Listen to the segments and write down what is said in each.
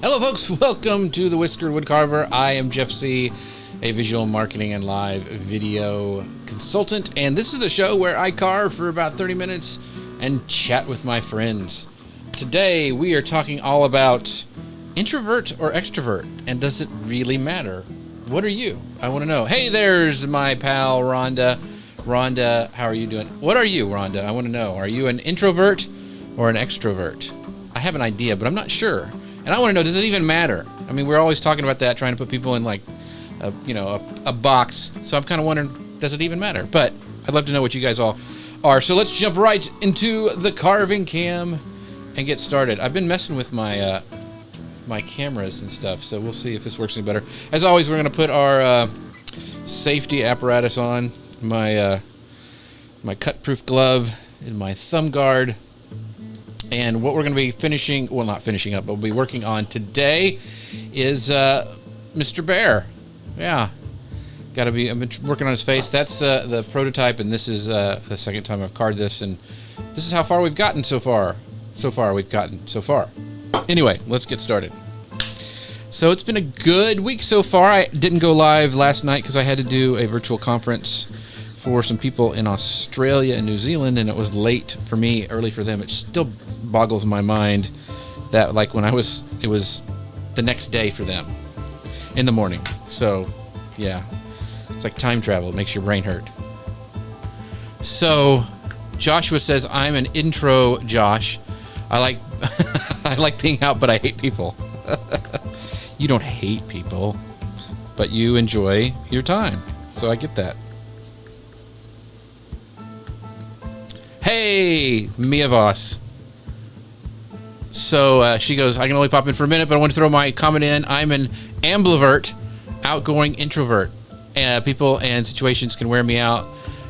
Hello, folks. Welcome to the Whiskered Woodcarver. I am Jeff C., a visual marketing and live video consultant, and this is the show where I carve for about 30 minutes and chat with my friends. Today, we are talking all about introvert or extrovert, and does it really matter? What are you? I want to know. Hey, there's my pal, Rhonda. Rhonda, how are you doing? What are you, Rhonda? I want to know. Are you an introvert or an extrovert? I have an idea, but I'm not sure. And I want to know, does it even matter? I mean, we're always talking about that, trying to put people in like, a box. So I'm kind of wondering, does it even matter? But I'd love to know what you guys all are. So let's jump right into the carving cam and get started. I've been messing with my my cameras and stuff, so we'll see if this works any better. As always, we're going to put our safety apparatus on, my my cut-proof glove and my thumb guard. And what we're going to be finishing, well, not finishing up, but we'll be working on today is Mr. Bear. Yeah. I've been working on his face. That's the prototype, and this is the second time I've carved this, and this is how far we've gotten so far. Anyway, let's get started. So it's been a good week so far. I didn't go live last night because I had to do a virtual conference for some people in Australia and New Zealand, and it was late for me, early for them. It still boggles my mind that like when it was the next day for them in the morning. So yeah, it's like time travel. It makes your brain hurt. So Joshua says, I'm an intro Josh. I like I like being out, but I hate people. You don't hate people, but you enjoy your time. So I get that. Hey, Mia Voss. So she goes, I can only pop in for a minute, but I want to throw my comment in. I'm an ambivert, outgoing introvert. People and situations can wear me out.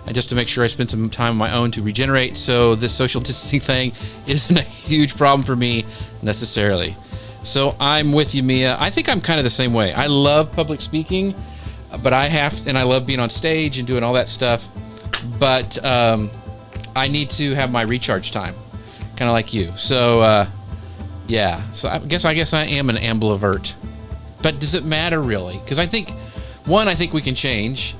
And just to make sure I spend some time on my own to regenerate. So this social distancing thing isn't a huge problem for me necessarily. So I'm with you, Mia. I think I'm kind of the same way. I love public speaking, but I love being on stage and doing all that stuff. But I need to have my recharge time, kind of like you. So yeah. So I guess I am an ambivert. But does it matter really? Because I think, one, I think we can change,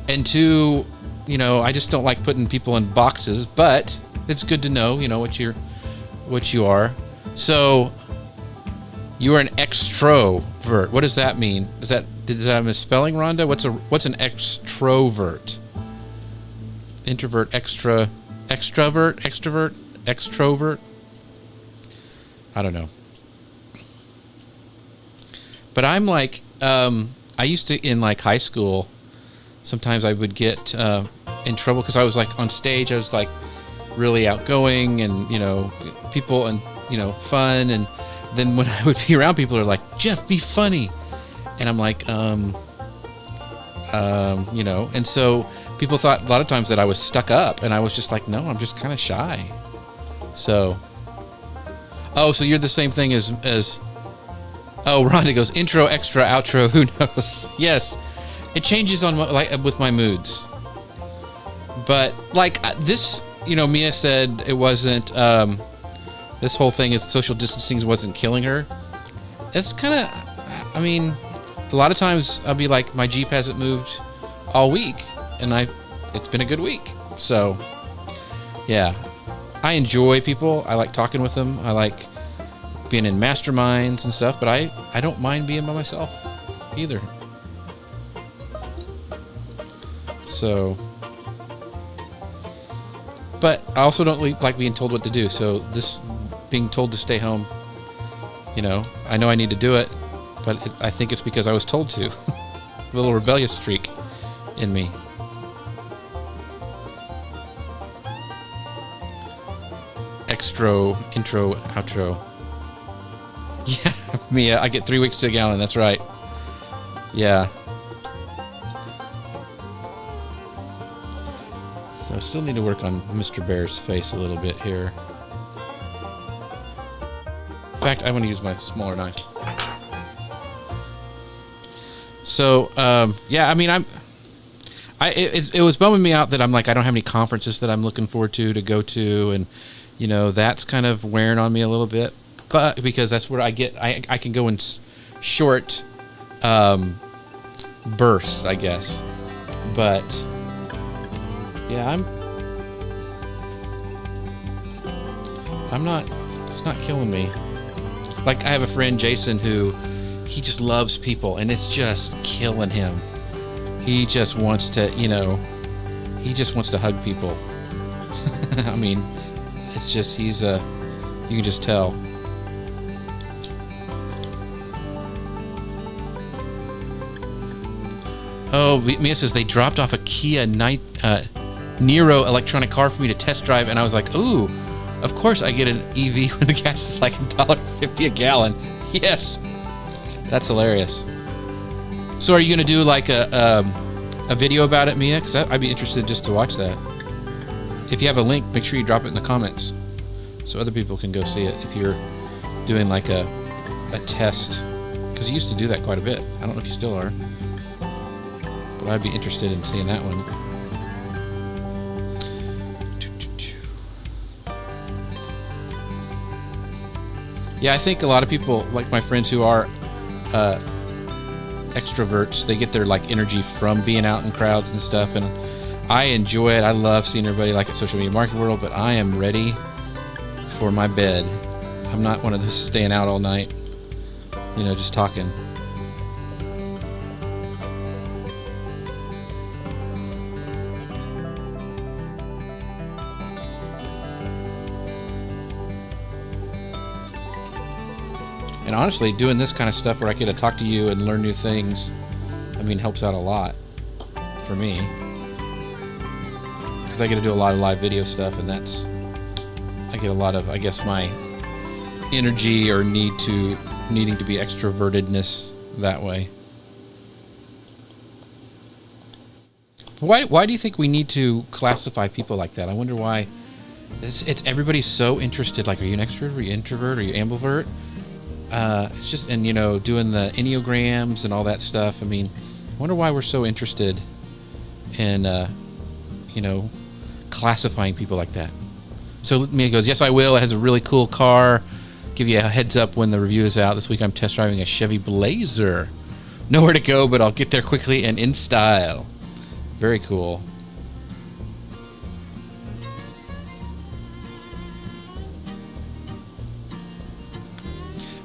and two, I just don't like putting people in boxes. But it's good to know, what you are. So you are an extrovert. What does that mean? Is that misspelling, Rhonda? What's an extrovert? Introvert, extrovert, extrovert. I don't know. But I'm like, I used to, in like high school, sometimes I would get in trouble because I was like on stage. I was like really outgoing and, people and, fun. And then when I would be around people, are like, Jeff, be funny. And I'm like, and so people thought a lot of times that I was stuck up, and I was just like, no, I'm just kind of shy. So you're the same thing as Rhonda goes, intro, extra, outro, who knows? Yes, it changes on with my moods. But like this, Mia said it wasn't, this whole thing is social distancing wasn't killing her. It's kind of, a lot of times I'll be like, my Jeep hasn't moved all week, and it's been a good week. So yeah, I enjoy people. I like talking with them. I like being in masterminds and stuff, but I don't mind being by myself either. So, but I also don't like being told what to do. So this being told to stay home, I know I need to do it, but I think it's because I was told to. A little rebellious streak in me. Extro, intro, outro. Yeah, Mia, I get 3 weeks to a gallon. That's right. Yeah. So I still need to work on Mr. Bear's face a little bit here. In fact, I'm going to use my smaller knife. So, yeah, it was bumming me out that I'm like, I don't have any conferences that I'm looking forward to go to, and that's kind of wearing on me a little bit. but because that's where I can go in short bursts, I guess. But yeah, I'm not, it's not killing me. Like, I have a friend, Jason, who he just loves people, and it's just killing him. He just wants to, he just wants to hug people. I mean, it's just, you can just tell. Oh, Mia says they dropped off a Kia Niro electronic car for me to test drive, and I was like, ooh, of course I get an EV when the gas is like $1.50 a gallon. Yes, that's hilarious. So are you gonna do like a video about it, Mia? Because I'd be interested just to watch that. If you have a link, make sure you drop it in the comments so other people can go see it. If you're doing like a test, because you used to do that quite a bit. I don't know if you still are, but I'd be interested in seeing that one. Yeah, I think a lot of people, like my friends who are extroverts, they get their like energy from being out in crowds and stuff, and I enjoy it. I love seeing everybody like at Social Media Marketing World, but I am ready for my bed. I'm not one of those staying out all night, just talking. And honestly, doing this kind of stuff where I get to talk to you and learn new things, helps out a lot for me. Because I get to do a lot of live video stuff, and I get a lot of, I guess, my energy or needing to be extrovertedness that way. Why do you think we need to classify people like that? I wonder why. It's everybody's so interested. Like, are you an extrovert? Are you introvert? Are you ambivert? It's just, and doing the Enneagrams and all that stuff. I wonder why we're so interested in, classifying people like that. So Mia goes, yes, I will. It has a really cool car. Give you a heads up when the review is out. This week I'm test driving a Chevy Blazer. Nowhere to go, but I'll get there quickly and in style. Very cool.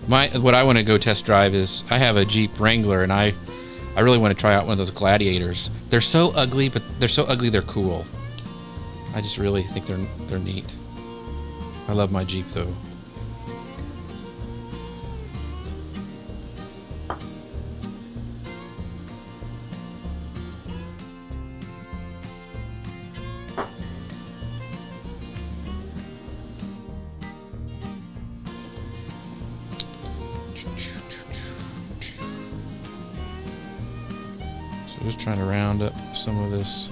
What I want to go test drive is, I have a Jeep Wrangler, and I really want to try out one of those Gladiators. They're so ugly, but they're cool. I just really think they're neat. I love my Jeep though. Just trying to round up some of this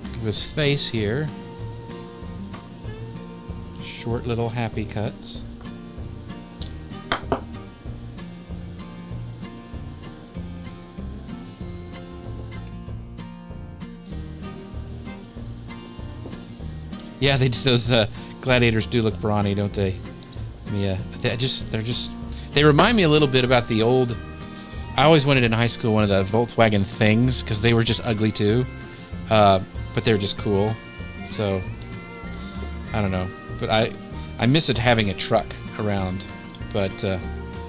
of his face here. Short little happy cuts. Yeah, those Gladiators do look brawny, don't they? Yeah, they remind me a little bit about the old. I always wanted in high school one of the Volkswagen Things, because they were just ugly too, but they're just cool. So I don't know, but I miss it having a truck around, but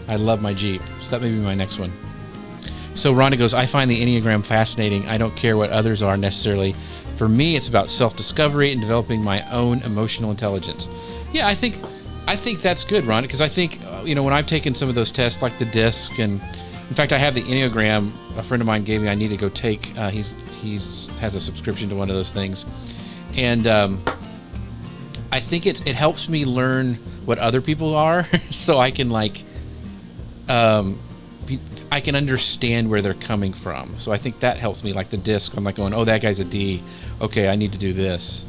I love my Jeep, so that may be my next one. So Rhonda goes, I find the Enneagram fascinating. I don't care what others are necessarily. For me, it's about self-discovery and developing my own emotional intelligence. Yeah, I think that's good, Rhonda, because I think when I've taken some of those tests, like the DISC, and in fact, I have the Enneagram. A friend of mine gave me. I need to go take. He's has a subscription to one of those things, and I think it helps me learn what other people are, so I can I can understand where they're coming from. So I think that helps me. Like the DISC, I'm like going, oh, that guy's a D. Okay, I need to do this.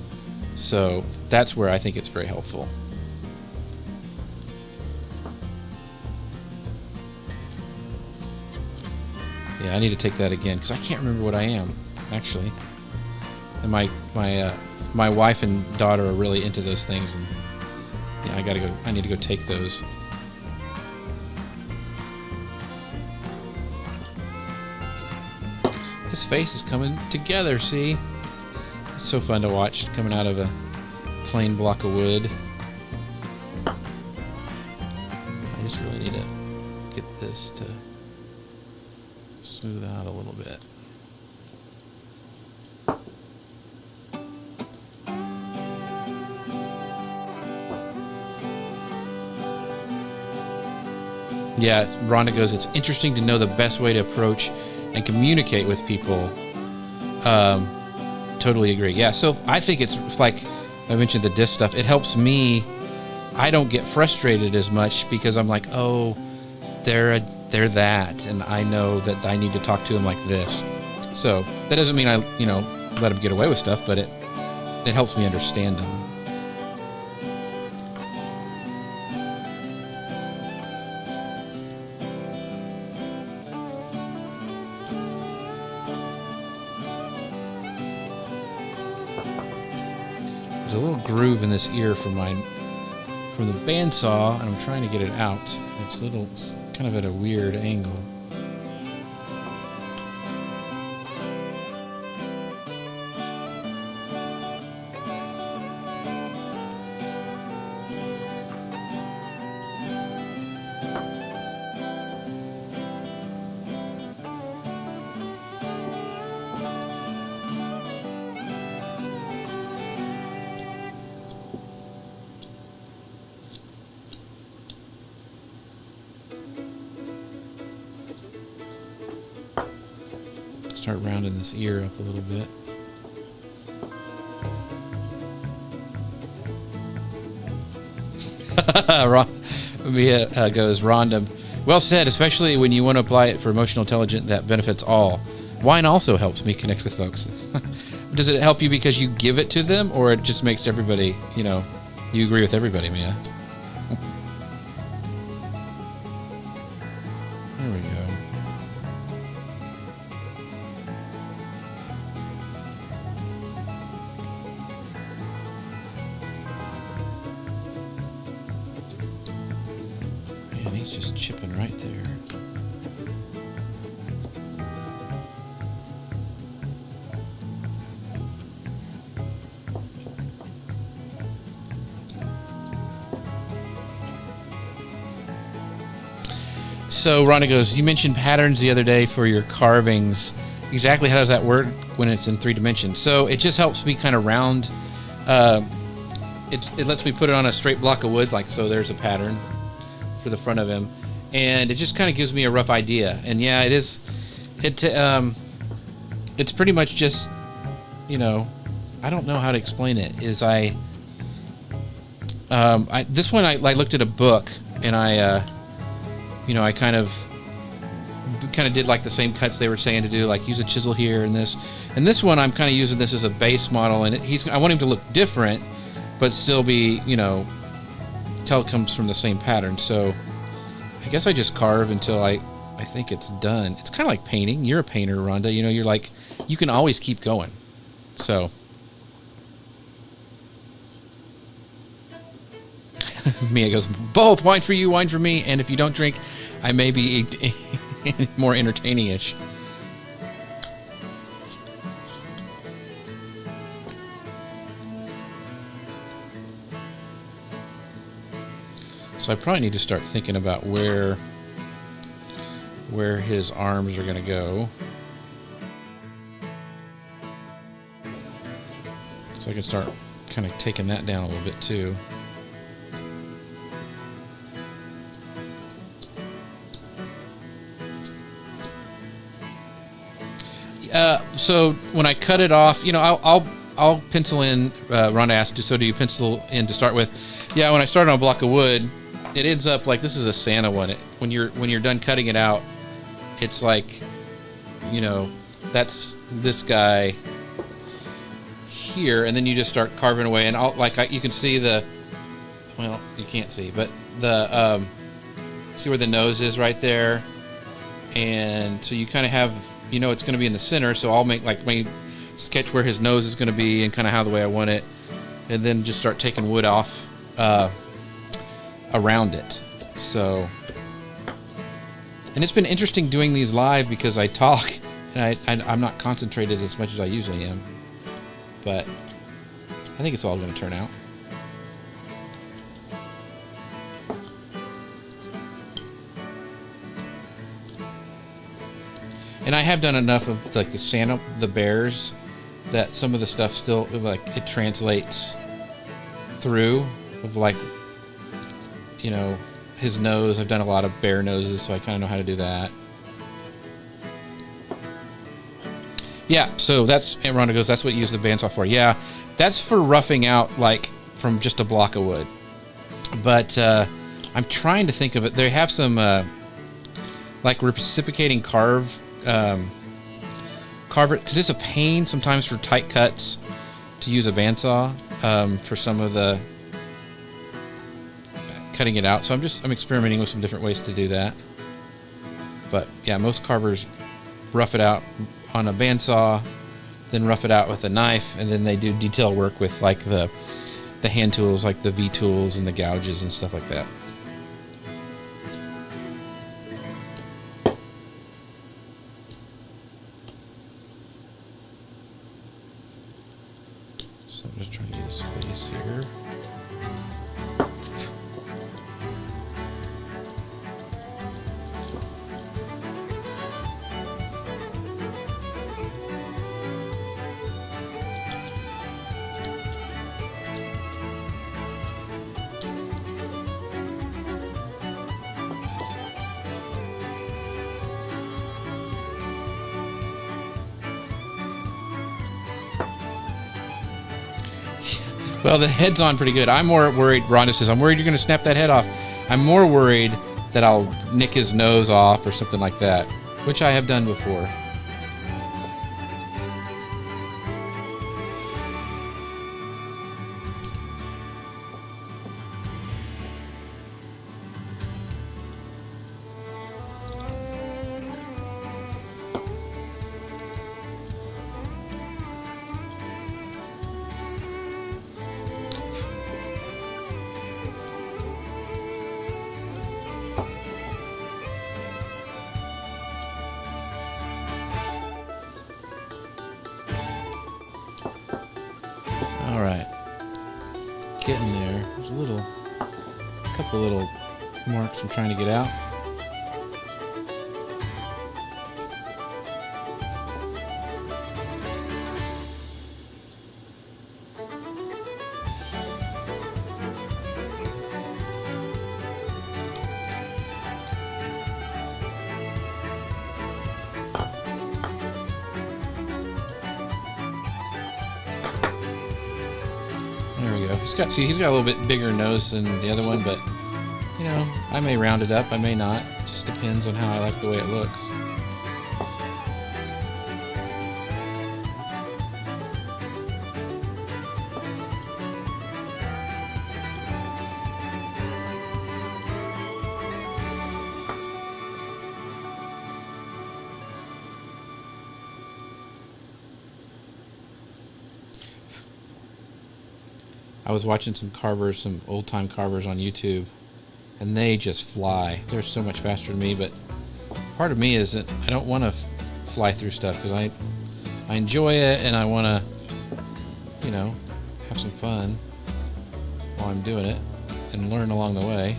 So that's where I think it's very helpful. Yeah, I need to take that again because I can't remember what I am, actually. And my wife and daughter are really into those things, and yeah, I need to go take those. His face is coming together, see? It's so fun to watch coming out of a plain block of wood. I just really need to get this to smooth out a little bit. Yeah, Rhonda goes, it's interesting to know the best way to approach and communicate with people. Totally agree. Yeah, so I think it's like I mentioned the disc stuff. It helps me. I don't get frustrated as much because I'm like, oh, they're that, and I know that I need to talk to them like this. So that doesn't mean I, let them get away with stuff, but it helps me understand them. There's a little groove in this ear from the bandsaw, and I'm trying to get it out. It's kind of at a weird angle. Start rounding this ear up a little bit. Mia goes, Rhonda, well said, especially when you want to apply it for emotional intelligence that benefits all. Wine also helps me connect with folks. Does it help you because you give it to them, or it just makes everybody, you agree with everybody, Mia? There we go. Just chipping right there. So Rhonda goes, you mentioned patterns the other day for your carvings. Exactly how does that work when it's in 3 dimensions? So it just helps me kind of round. It lets me put it on a straight block of wood, like so. There's a pattern for the front of him, and it just kind of gives me a rough idea. And yeah, it is. It's pretty much just, I don't know how to explain it. This one I looked at a book, and I kind of did like the same cuts they were saying to do, like use a chisel here and this. And this one I'm kind of using this as a base model, and I want him to look different, but still be, tell it comes from the same pattern. So I guess I just carve until I think it's done. It's kind of like painting. You're a painter, Rhonda. You're like, you can always keep going. So Mia goes, both, wine for you, wine for me, and if you don't drink, I may be more entertaining-ish. So I probably need to start thinking about where his arms are going to go. So I can start kind of taking that down a little bit too. So when I cut it off, I'll pencil in. Rhonda asked, so do you pencil in to start with? Yeah, when I start on a block of wood, it ends up like this is a Santa one. When you're done cutting it out, it's like, that's this guy here, and then you just start carving away, and you can see well, you can't see, but see where the nose is right there, and so you kind of have, it's going to be in the center. So I'll make my sketch where his nose is going to be and kind of how the way I want it, and then just start taking wood off around it. So, and it's been interesting doing these live because I talk And I'm not concentrated as much as I usually am. But I think it's all going to turn out. And I have done enough of like the bears that some of the stuff still like it translates through of like, you know, his nose. I've done a lot of bear noses, so I kind of know how to do that. Yeah, so that's, and Rhonda goes, that's what you use the bandsaw for. Yeah, that's for roughing out like from just a block of wood. But I'm trying to think of it. They have some like reciprocating carver, because it's a pain sometimes for tight cuts to use a bandsaw for some of the cutting it out. So I'm experimenting with some different ways to do that. But yeah, most carvers rough it out on a bandsaw, then rough it out with a knife, and then they do detail work with like the hand tools, like the V tools and the gouges and stuff like that. So I'm just trying to get a space here. Well, the head's on pretty good. I'm more worried, Rhonda says, I'm worried you're going to snap that head off. I'm more worried that I'll nick his nose off or something like that, which I have done before. All right, getting there. There's a couple little marks I'm trying to get out. There we go. He's got a little bit bigger nose than the other one, but you know, I may round it up, I may not. Just depends on how I like the way it looks. I was watching some old-time carvers on YouTube, and they just fly. They're so much faster than me, but part of me is that I don't want to fly through stuff because I enjoy it and I want to, you know, have some fun while I'm doing it and learn along the way.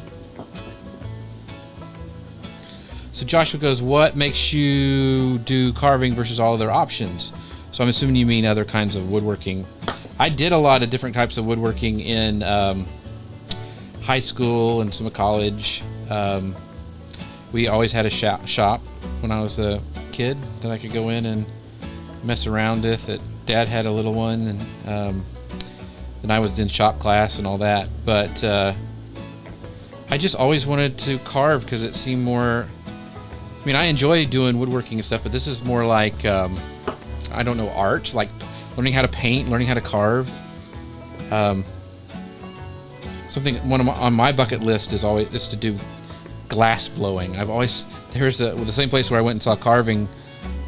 So Joshua goes, what makes you do carving versus all other options? So I'm assuming you mean other kinds of woodworking. I did a lot of different types of woodworking in high school and some of college. We always had a shop when I was a kid that I could go in and mess around with. Dad had a little one, and then I was in shop class and all that. But I just always wanted to carve because it seemed more... I mean, I enjoy doing woodworking and stuff, but this is more like, I don't know, art, like learning how to paint, learning how to carve. On my bucket list is to do glass blowing. There's the same place where I went and saw carving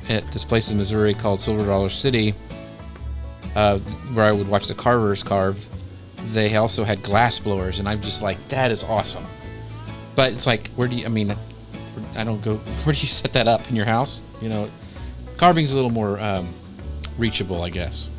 at this place in Missouri called Silver Dollar City, where I would watch the carvers carve. They also had glass blowers, and I'm just like, that is awesome. But it's like, I don't go, where do you set that up in your house? You know, Carving's a little more reachable, I guess.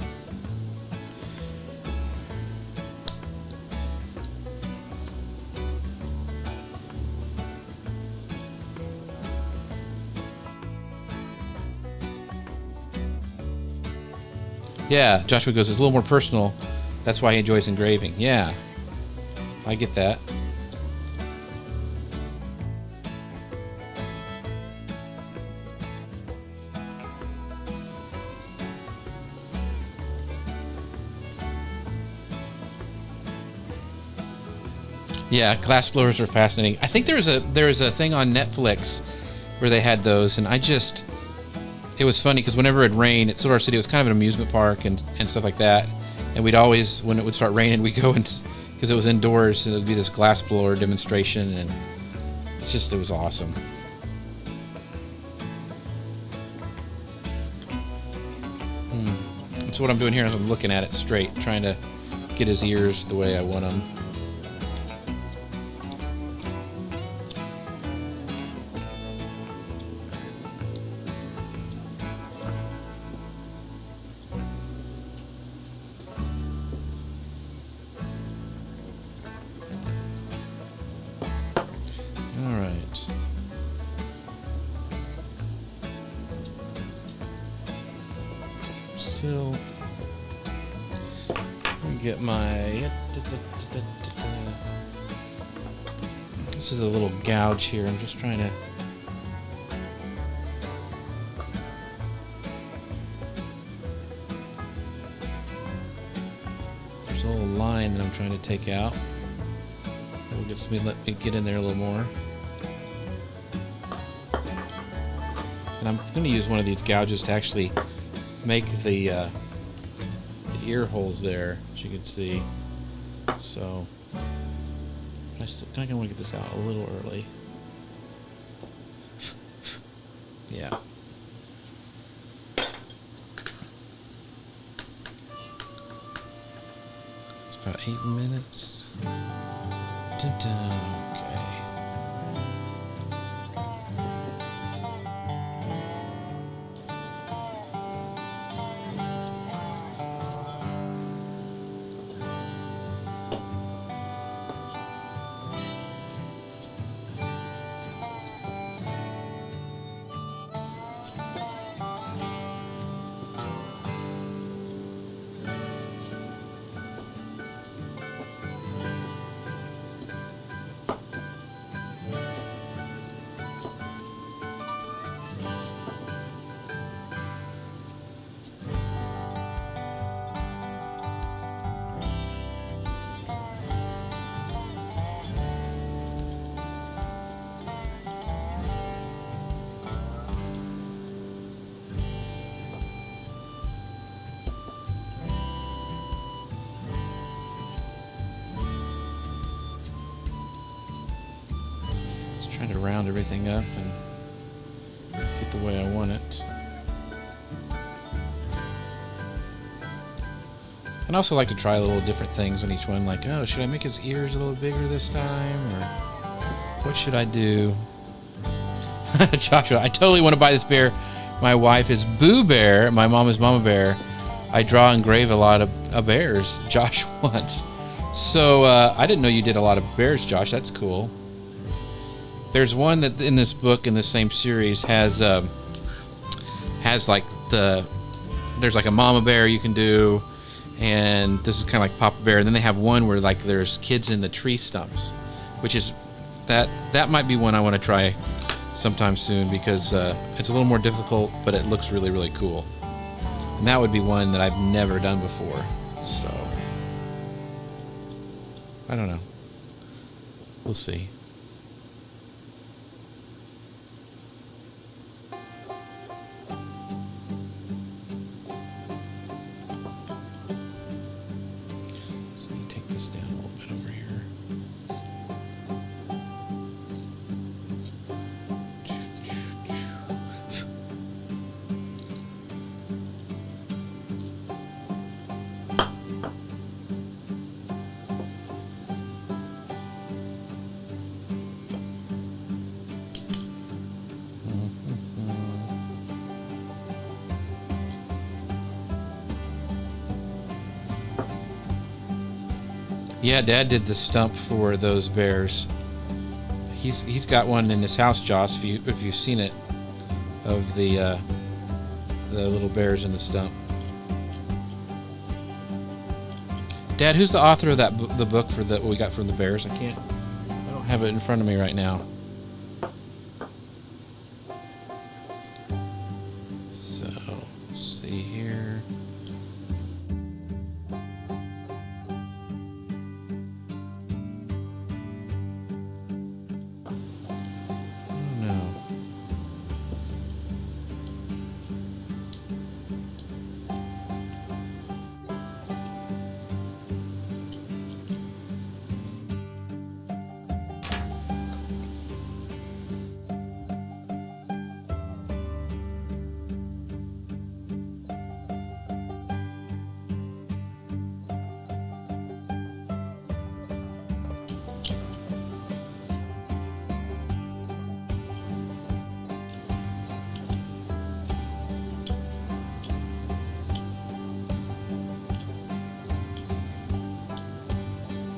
Yeah, Joshua goes, it's a little more personal. That's why he enjoys engraving. Yeah, I get that. Yeah, glass blowers are fascinating. I think there was a thing on Netflix where they had those, and it was funny because whenever it rained at Silver City, it was kind of an amusement park and stuff like that. And we'd always, when it would start raining, we'd go and, because it was indoors, and it would be this glass blower demonstration, and it was awesome. So what I'm doing here is I'm looking at it straight, trying to get his ears the way I want them. Still, let me get my. This is a little gouge here. I'm just trying to. There's a little line that I'm trying to take out. It'll let me get in there a little more. And I'm going to use one of these gouges to actually make the ear holes there, as you can see. So I still kind of want to get this out a little early. Yeah. It's about 8 minutes. Dun-dun. Okay. Trying to round everything up and get the way I want it. And I also like to try little different things on each one, like, oh, should I make his ears a little bigger this time, or what should I do? Joshua, I totally want to buy this bear. My wife is Boo Bear. My mom is Mama Bear. I draw and engrave a lot of bears. Josh wants. So I didn't know you did a lot of bears, Josh. That's cool. There's one that in this book, in the same series, has like there's like a mama bear you can do, and this is kind of like Papa Bear. And then they have one where like there's kids in the tree stumps, which is that might be one I want to try sometime soon, because it's a little more difficult, but it looks really, really cool. And that would be one that I've never done before. So I don't know. We'll see. Yeah, Dad did the stump for those bears. He's got one in his house, Josh. If you've seen it, of the little bears in the stump. Dad, who's the author of the book for what we got from the bears? I don't have it in front of me right now. So, let's see here. Oh no.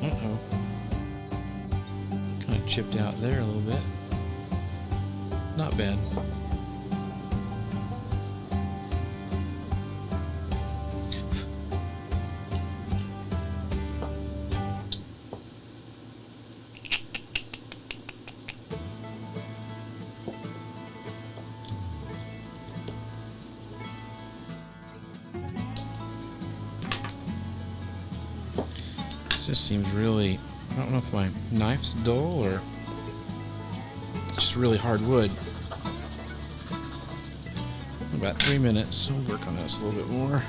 Uh-oh. Kind of chipped out there a little bit. Not bad. This just seems really, I don't know if my knife's dull or just really hard wood. About 3 minutes. We'll work on this a little bit more.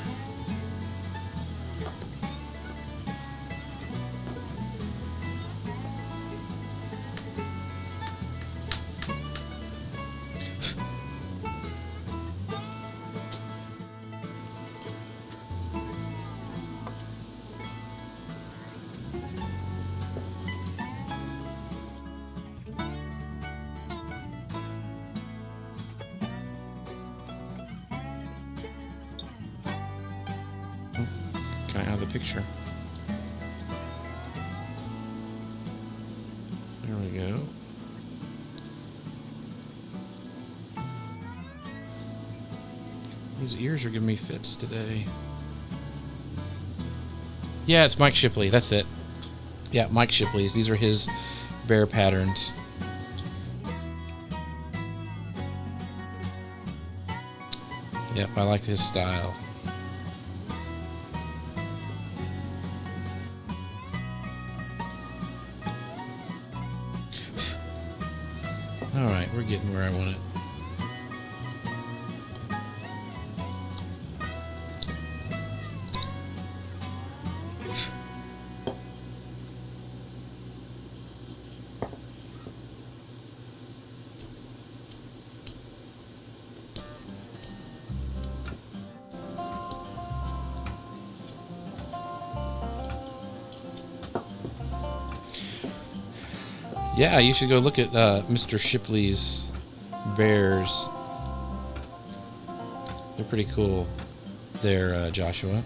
Kind of out of the picture. There we go. These ears are giving me fits today. Yeah, it's Mike Shipley. That's it. Yeah, Mike Shipley's. These are his bear patterns. Yep, I like his style. All right, we're getting where I want it. Yeah, you should go look at Mr. Shipley's bears. They're pretty cool there, Joshua.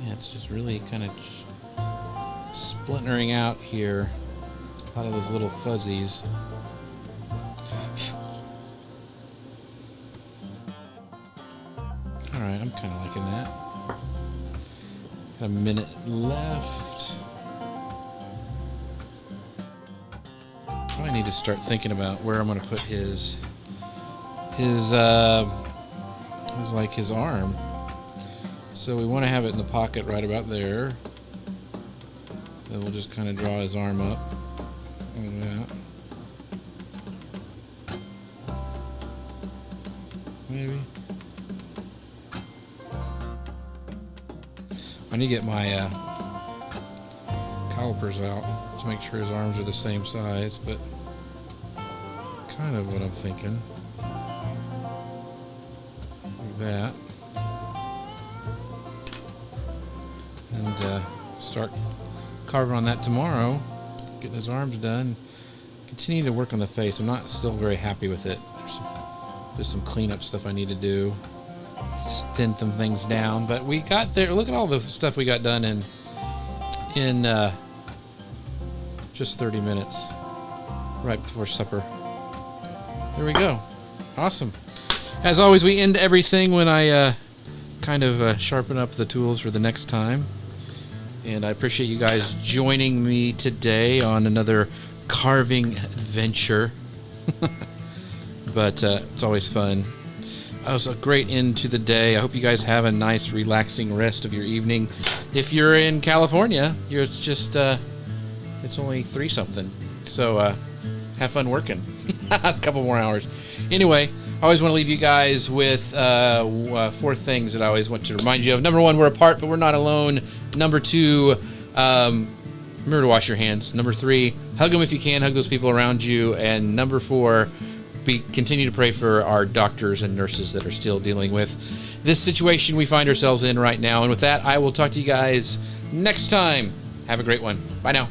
It's just really kind of splintering out here. A lot of those little fuzzies. Alright, I'm kind of liking that. Got a minute left. I need to start thinking about where I'm going to put his arm. So we want to have it in the pocket right about there. Then we'll just kind of draw his arm up like that. Maybe. I need to get my calipers out to make sure his arms are the same size, but kind of what I'm thinking. Like that. And start carving on that tomorrow, getting his arms done. Continue to work on the face. I'm not still very happy with it. There's some cleanup stuff I need to do. Thin some things down, but we got there. Look at all the stuff we got done in just 30 minutes, right before supper. There we go. Awesome. As always, we end everything when I kind of sharpen up the tools for the next time. And I appreciate you guys joining me today on another carving adventure. But it's always fun. That was a great end to the day. I hope you guys have a nice, relaxing rest of your evening. If you're in California, it's just it's only 3-something. So have fun working. A couple more hours. Anyway, I always want to leave you guys with 4 things that I always want to remind you of. Number 1, we're apart, but we're not alone. Number 2, remember to wash your hands. Number 3, hug them if you can. Hug those people around you. And number 4, continue to pray for our doctors and nurses that are still dealing with this situation we find ourselves in right now. And with that, I will talk to you guys next time. Have a great one. Bye now.